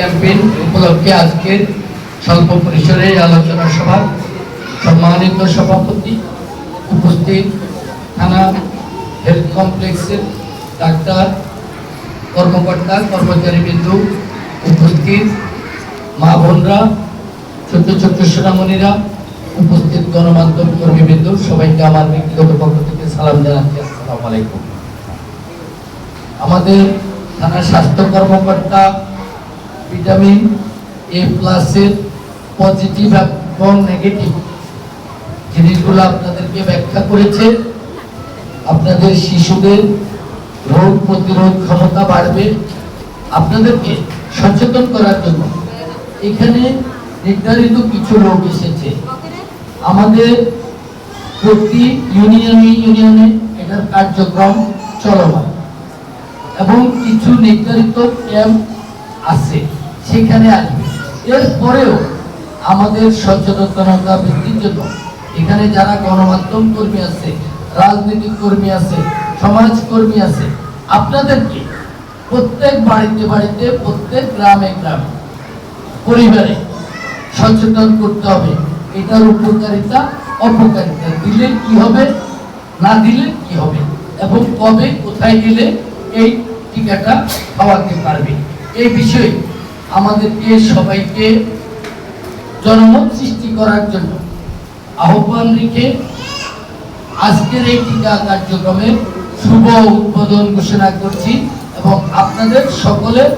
Campaign উপলক্ষে আজকের স্বল্প পরিসরে আলোচনা সভা সম্মানিত সভাপতি, উপস্থিত থানা হেলথ কমপ্লেক্সের ডাক্তার, কর্মকর্তা, কর্মচারীবৃন্দ, উপস্থিত মা বোনরা, ছোট ছোট সোনামণিরা, উপস্থিত গণমাধ্যম কর্মীবৃন্দ, সবাইকে আমার ব্যক্তিগত পক্ষ থেকে সালাম জানাচ্ছি। আসসালামু আলাইকুম। আমাদের থানা স্বাস্থ্য কর্মকর্তা ভিটামিন এ প্লাসের পজিটিভ এবং নেগেটিভ জিনিসগুলো আপনাদেরকে ব্যাখ্যা করেছে। আপনাদের শিশুদের রোগ প্রতিরোধ ক্ষমতা বাড়বে। আপনাদেরকে সচেতন করার জন্য এখানে নির্ধারিত কিছু রোগ এসেছে। আমাদের প্রতি ইউনিয়নে এটার কার্যক্রম চলমান এবং কিছু নির্ধারিত ক্যাম্প আছে, সেখানে আসবে। এরপরেও আমাদের সচেতনতা বৃদ্ধির জন্য এখানে যারা গণমাধ্যম কর্মী আছে, রাজনৈতিক কর্মী আছে, সমাজ কর্মী আছে, আপনাদেরকে প্রত্যেক বাড়িতে, প্রত্যেক গ্রামে পরিবারে সচেতন করতে হবে। এটার উপকারিতা অপকারিতা, দিলে কি হবে, না দিলে কি হবে, এবং কবে কোথায় গেলে এই টিকাটা পাওয়াতে পারবে। এই বিষয়ে আমাদেরকে সবাইকে জনমত সৃষ্টি করার জন্য আহ্বান রেখে আজকের এই টিকা কার্যক্রমের শুভ উদ্বোধন ঘোষণা করছি এবং আপনাদের সকলের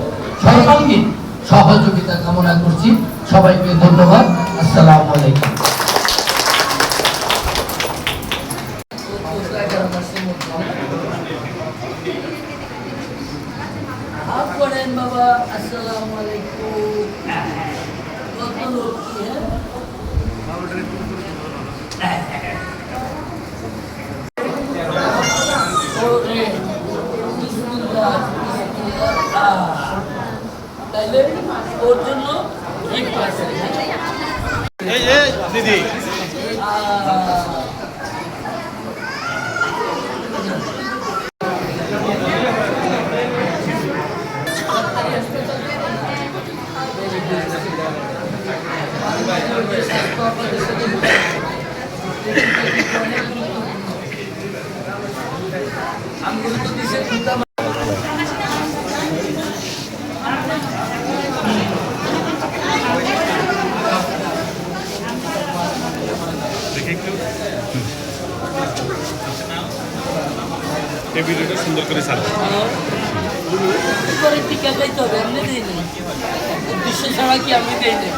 সর্বাঙ্গীন সহযোগিতা কামনা করছি। সবাইকে ধন্যবাদ। আসসালামু আলাইকুম। বাবা আসসালামু আলাইকুম। কত লোক কি তাইলে ওর জন্য গিফট আছে। এই দিদি ভিডিওটা সুন্দর করে ছাড়বে। টিকা চাইতে হবে, এমনি দিইনি, উদ্দেশ্য ছাড়া কি আমি দিইনি।